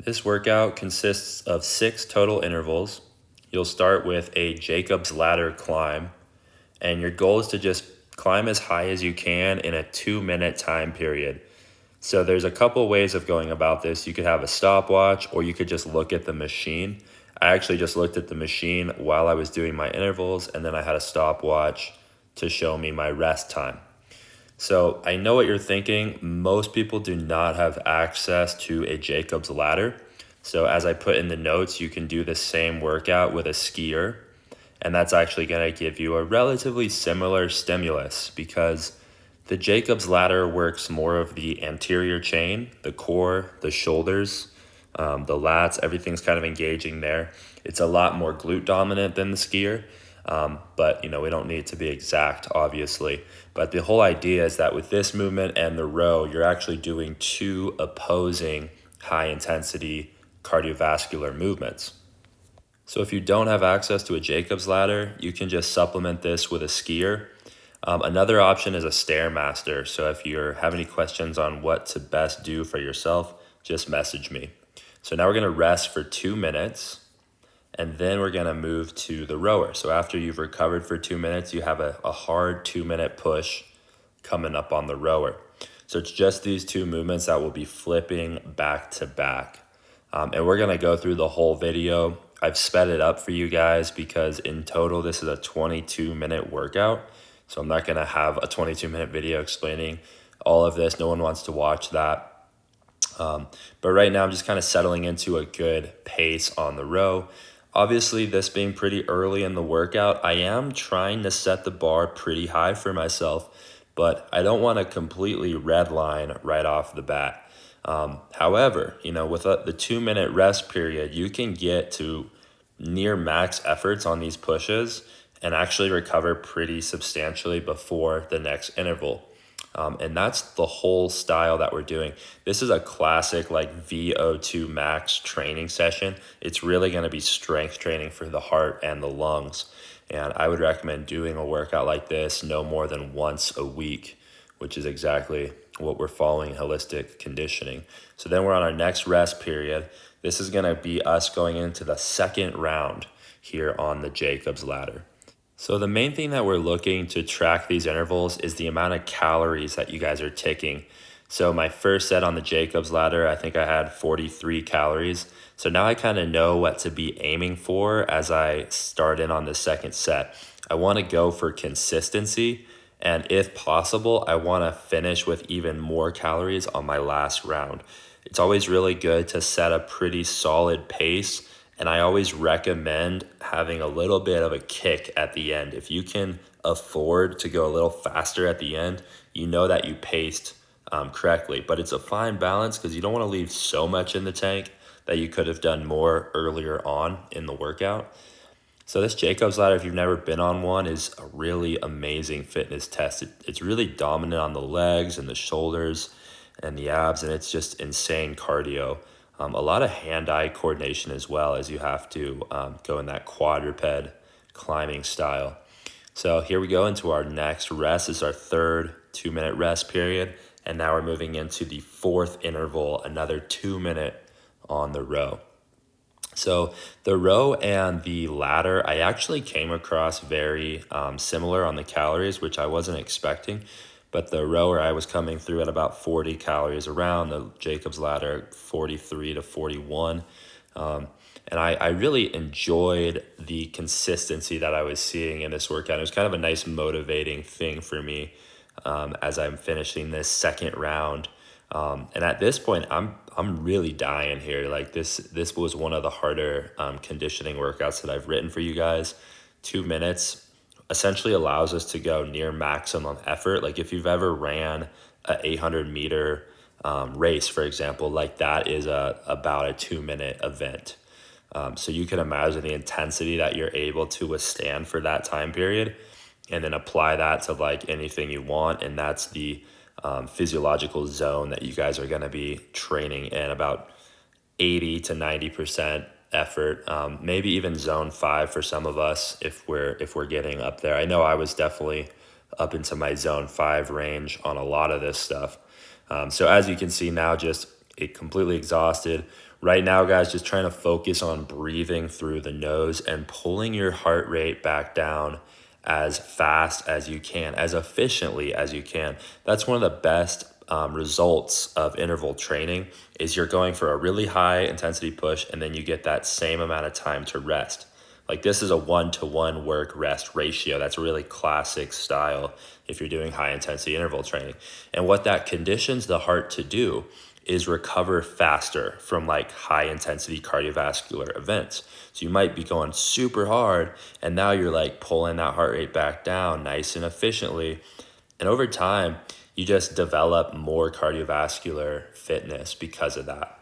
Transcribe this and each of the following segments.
This workout consists of 6 total intervals. You'll start with a Jacob's ladder climb, and your goal is to just climb as high as you can in a 2-minute time period. So there's a couple ways of going about this. You could have a stopwatch, or you could just look at the machine. I actually just looked at the machine while I was doing my intervals, and then I had a stopwatch to show me my rest time. So I know what you're thinking. Most people do not have access to a Jacob's ladder. So as I put in the notes, you can do the same workout with a skier. And that's actually going to give you a relatively similar stimulus because the Jacob's ladder works more of the anterior chain, the core, the shoulders, the lats, everything's kind of engaging there. It's a lot more glute dominant than the skier. But we don't need it to be exact, obviously. But the whole idea is that with this movement and the row, you're actually doing 2 opposing high intensity cardiovascular movements. So if you don't have access to a Jacob's ladder, you can just supplement this with a skier. Another option is a Stairmaster. So if you have any questions on what to best do for yourself, just message me. So now we're going to rest for 2 minutes. And then we're gonna move to the rower. So after you've recovered for 2 minutes, you have a hard 2-minute push coming up on the rower. So it's just these 2 movements that will be flipping back to back. And we're gonna go through the whole video. I've sped it up for you guys because in total, this is a 22-minute workout. So I'm not gonna have a 22-minute video explaining all of this. No one wants to watch that. But right now I'm just kind of settling into a good pace on the row. Obviously, this being pretty early in the workout, I am trying to set the bar pretty high for myself, but I don't want to completely redline right off the bat. However, with the 2-minute rest period, you can get to near max efforts on these pushes and actually recover pretty substantially before the next interval. And that's the whole style that we're doing. This is a classic VO2 max training session. It's really going to be strength training for the heart and the lungs. And I would recommend doing a workout like this no more than once a week, which is exactly what we're following holistic conditioning. So then we're on our next rest period. This is going to be us going into the second round here on the Jacob's ladder. So the main thing that we're looking to track these intervals is the amount of calories that you guys are taking. So my first set on the Jacob's ladder, I think I had 43 calories. So now I kind of know what to be aiming for as I start in on the second set. I want to go for consistency, and if possible, I want to finish with even more calories on my last round. It's always really good to set a pretty solid pace. And I always recommend having a little bit of a kick at the end. If you can afford to go a little faster at the end, you know that you paced correctly. But it's a fine balance because you don't want to leave so much in the tank that you could have done more earlier on in the workout. So this Jacob's ladder, if you've never been on one, is a really amazing fitness test. It's really dominant on the legs and the shoulders and the abs, and it's just insane cardio. A lot of hand-eye coordination as well, as you have to go in that quadruped climbing style. So here we go into our next rest. This is our third 2-minute rest period. And now we're moving into the fourth interval, another 2-minute on the row. So the row and the ladder, I actually came across very similar on the calories, which I wasn't expecting. But the rower, I was coming through at about 40 calories around, the Jacob's ladder, 43 to 41. And I really enjoyed the consistency that I was seeing in this workout. It was kind of a nice motivating thing for me as I'm finishing this second round. And at this point, I'm really dying here. This was one of the harder conditioning workouts that I've written for you guys. 2 minutes essentially allows us to go near maximum effort. Like if you've ever ran a 800-meter race, for example, that is about a 2-minute event. So you can imagine the intensity that you're able to withstand for that time period, and then apply that to anything you want. And that's the physiological zone that you guys are going to be training in, about 80 to 90% effort, maybe even zone 5 for some of us if we're getting up there. I know I was definitely up into my zone 5 range on a lot of this stuff. So as you can see now, just completely exhausted. Right now, guys, just trying to focus on breathing through the nose and pulling your heart rate back down as fast as you can, as efficiently as you can. That's one of the best results of interval training is you're going for a really high intensity push and then you get that same amount of time to rest. Like this is a 1-to-1 work rest ratio. That's a really classic style if you're doing high intensity interval training. And what that conditions the heart to do is recover faster from like high intensity cardiovascular events. So you might be going super hard and now you're like pulling that heart rate back down nice and efficiently. And over time, you just develop more cardiovascular fitness because of that.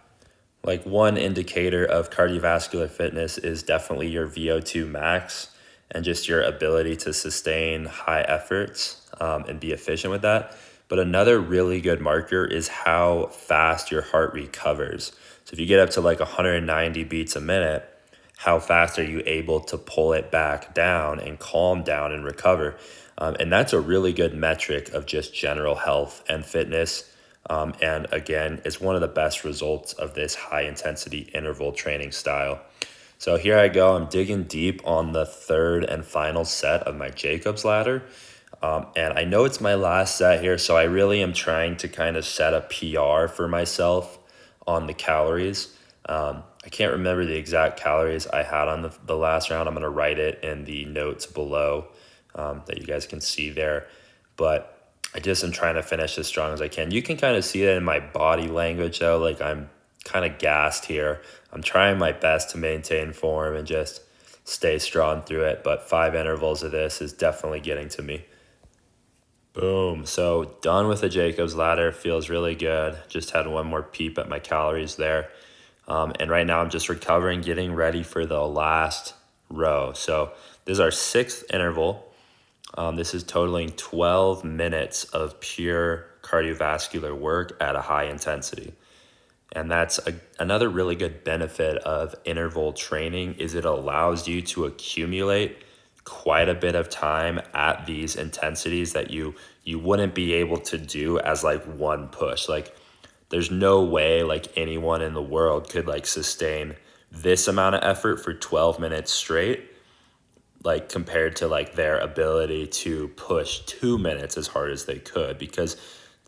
Like one indicator of cardiovascular fitness is definitely your VO2 max and just your ability to sustain high efforts and be efficient with that. But another really good marker is how fast your heart recovers. So if you get up to like 190 beats a minute, how fast are you able to pull it back down and calm down and recover? And that's a really good metric of just general health and fitness. And again, it's one of the best results of this high intensity interval training style. So here I go, I'm digging deep on the third and final set of my Jacob's ladder. And I know it's my last set here, so I really am trying to kind of set a PR for myself on the calories. I can't remember the exact calories I had on the last round. I'm going to write it in the notes below that you guys can see there. But I just am trying to finish as strong as I can. You can kind of see that in my body language, though. Like I'm kind of gassed here. I'm trying my best to maintain form and just stay strong through it. But 5 intervals of this is definitely getting to me. Boom. So done with the Jacob's ladder. Feels really good. Just had one more peep at my calories there. And right now I'm just recovering, getting ready for the last row. So this is our 6th interval. This is totaling 12 minutes of pure cardiovascular work at a high intensity. And that's another really good benefit of interval training is it allows you to accumulate quite a bit of time at these intensities that you wouldn't be able to do as like one push. Like there's no way like anyone in the world could like sustain this amount of effort for 12 minutes straight, like compared to like their ability to push 2 minutes as hard as they could, because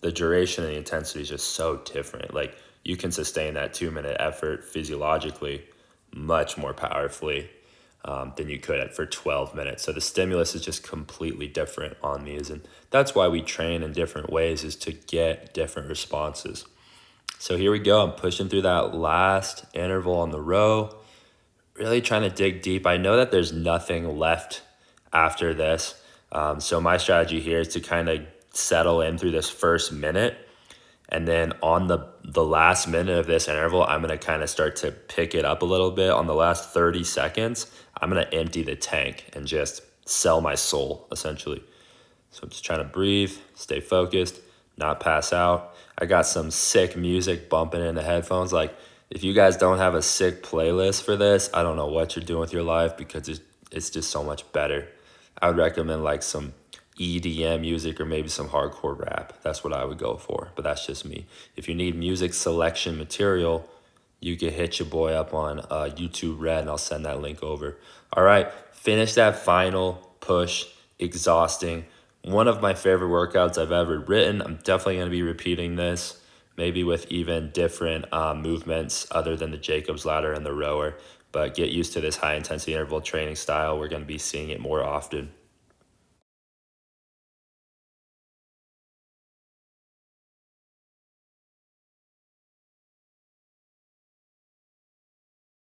the duration and the intensity is just so different. Like you can sustain that 2-minute effort physiologically much more powerfully than you could for 12 minutes. So the stimulus is just completely different on these. And that's why we train in different ways, is to get different responses. So here we go. I'm pushing through that last interval on the row, really trying to dig deep. I know that there's nothing left after this. So my strategy here is to kind of settle in through this first minute. And then on the last minute of this interval, I'm going to kind of start to pick it up a little bit. On the last 30 seconds, I'm going to empty the tank and just sell my soul, essentially. So I'm just trying to breathe, stay focused, not pass out. I got some sick music bumping in the headphones. Like, if you guys don't have a sick playlist for this, I don't know what you're doing with your life, because it's just so much better. I would recommend like some EDM music or maybe some hardcore rap. That's what I would go for, but that's just me. If you need music selection material, you can hit your boy up on YouTube Red, and I'll send that link over. All right, finish that final push. Exhausting. One of my favorite workouts I've ever written. I'm definitely going to be repeating this, maybe with even different movements other than the Jacob's ladder and the rower. But get used to this high intensity interval training style. We're going to be seeing it more often.